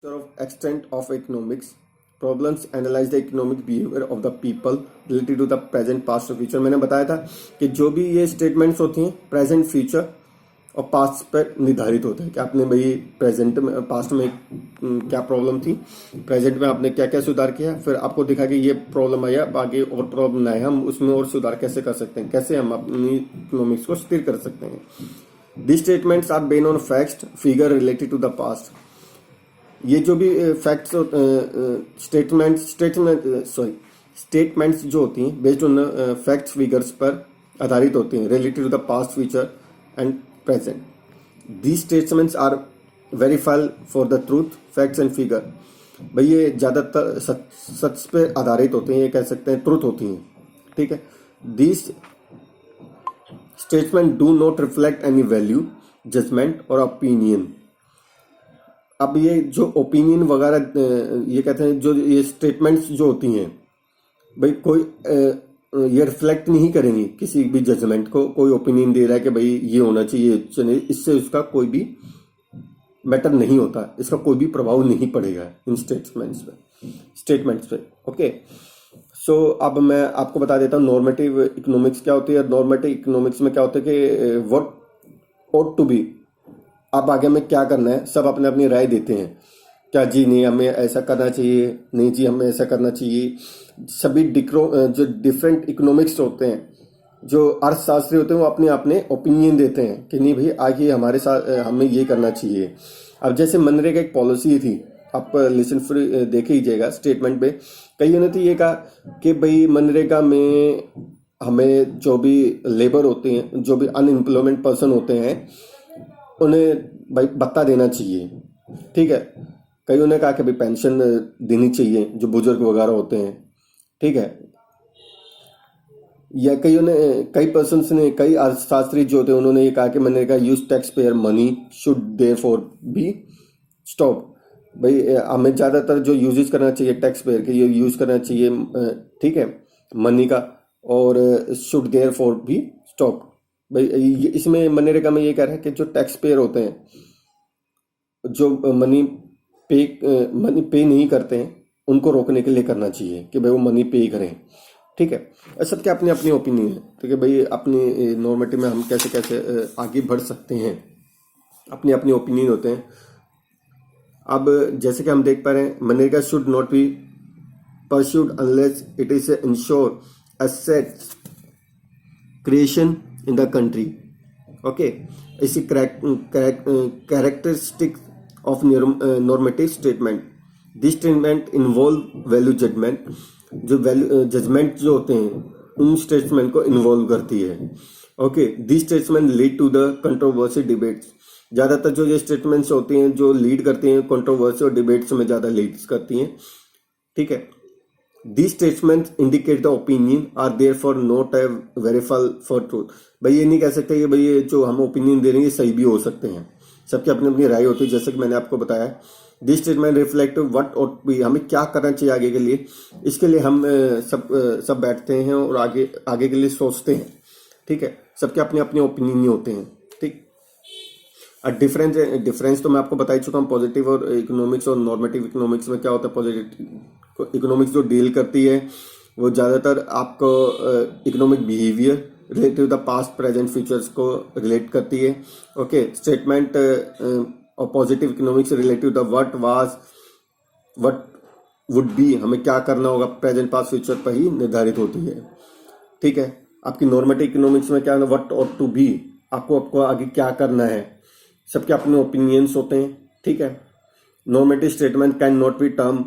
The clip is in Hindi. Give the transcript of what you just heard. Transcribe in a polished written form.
of extent of economics problems analyze the economic behavior of the people related to the present past और future। मैंने बताया था कि जो भी ये स्टेटमेंट्स होती हैं प्रेजेंट फ्यूचर और पास्ट पर निर्धारित होते हैं कि आपने भाई प्रेजेंट में पास्ट में क्या प्रॉब्लम थी, प्रेजेंट में आपने क्या क्या सुधार किया, फिर आपको दिखा कि ये प्रॉब्लम आया, आगे और प्रॉब्लम आए, हम उसमें और सुधार कैसे कर सकते हैं, कैसे हम अपनी इकोनॉमिक्स को स्थिर कर सकते हैं। This statements are based on facts figure related to the past. ये जो भी फैक्ट्स स्टेटमेंट्स जो होती हैं बेस्ड ऑन फैक्ट्स फिगर्स पर आधारित होती हैं related to the past future and present. These statements are verified for the truth facts and figure. भाई ये ज़्यादातर सच पे आधारित होते हैं, ये कह सकते हैं ट्रूथ होती हैं, ठीक है। These statement do not reflect any value judgment और ओपिनियन। अब ये जो ओपिनियन वगैरह ये कहते हैं, जो ये स्टेटमेंट्स जो होती हैं भाई कोई ये रिफ्लेक्ट नहीं करेंगी किसी भी जजमेंट को। कोई ओपिनियन दे रहा है कि भाई ये होना चाहिए, इससे उसका कोई भी मैटर नहीं होता, इसका कोई भी प्रभाव नहीं पड़ेगा इन स्टेटमेंट्स पे। ओके, सो अब मैं आपको बता देता हूँ नॉर्मेटिव इकोनॉमिक्स क्या होती है। नॉर्मेटिव इकोनॉमिक्स में क्या होता है कि व्हाट ऑट टू बी, अब आगे में क्या करना है, सब अपने अपनी राय देते हैं। क्या जी नहीं हमें ऐसा करना चाहिए, नहीं जी हमें ऐसा करना चाहिए। सभी जो डिफरेंट इकोनॉमिक्स होते हैं, जो अर्थशास्त्री होते हैं, वो अपने अपने ओपिनियन देते हैं कि नहीं भाई आगे हमारे साथ हमें ये करना चाहिए। अब जैसे मनरेगा एक पॉलिसी थी, आप लिसन फ्री देखे हीजिएगा स्टेटमेंट पे, कईयों ने तो ये कहा कि भाई मनरेगा में हमें जो भी लेबर होते हैं, जो भी अनएम्प्लॉयमेंट पर्सन होते हैं, उन्हें भाई भत्ता देना चाहिए, ठीक है। कईयों ने कहा कि भाई पेंशन देनी चाहिए जो बुजुर्ग वगैरह होते हैं, ठीक है। या कई पर्सन्स ने, कई अर्थशास्त्री जो थे, उन्होंने ये कहा कि मैंने कहा use tax payer money should therefore be stop. भाई हमें ज़्यादातर जो यूजेस करना चाहिए टैक्स पेयर के, ये यूज करना चाहिए, ठीक है, मनी का, और शुड देयरफॉर बी स्टॉप। भाई इसमें मनरेगा में ये कह रहा है कि जो टैक्स पेयर होते हैं, जो मनी पे नहीं करते हैं, उनको रोकने के लिए करना चाहिए कि भाई वो मनी पे करें, ठीक है। सबके अपनी अपनी ओपिनियन है, ठीक है भाई। अपनी नॉर्मेटिव में हम कैसे कैसे आगे बढ़ सकते हैं, अपनी अपनी ओपिनियन होते हैं। अब जैसे कि हम देख पा रहे हैं, MNREGA should not be pursued unless it is ensure assets creation in the country. Okay, इसी characteristic of normative statement. This statement involve value judgment. जो वैल्यू जजमेंट जो होते हैं उन स्टेटमेंट को इन्वॉल्व करती है। Okay, this statement lead to the controversy debates. ज़्यादातर जो ये स्टेटमेंट्स होती हैं जो लीड करती हैं कंट्रोवर्सी और डिबेट्स में ज़्यादा लीड करती हैं, ठीक है। These statements indicate the opinion are therefore not a verifiable for truth. भाई ये नहीं कह सकते कि भाई ये जो हम ओपिनियन दे रहे हैं ये सही भी हो सकते हैं, सबकी अपनी अपनी राय होती है। जैसे कि मैंने आपको बताया, this statement reflect what ought be, हमें क्या करना चाहिए आगे के लिए। इसके लिए हम सब बैठते हैं और आगे के लिए सोचते हैं, ठीक है। सबके अपने अपने ओपिनियन होते हैं, ठीक। डिफरेंस तो मैं आपको बता ही चुका हूँ पॉजिटिव और इकोनॉमिक्स और नॉर्मेटिव इकोनॉमिक्स में। क्या होता है, पॉजिटिव इकोनॉमिक्स जो डील करती है वो ज़्यादातर आपको economic behaviour related to the past present futures को रिलेट करती है। ओके, स्टेटमेंट और positive economics related to the what was what would be, हमें क्या करना होगा प्रेजेंट पास्ट फ्यूचर पर ही निर्धारित होती है, ठीक है। आपकी नॉर्मेटिव इकोनॉमिक्स में क्या है, व्हाट ऑट टू बी, आपको आगे क्या करना है, सबके अपने ओपिनियंस होते हैं, ठीक है। Normative statement can not be term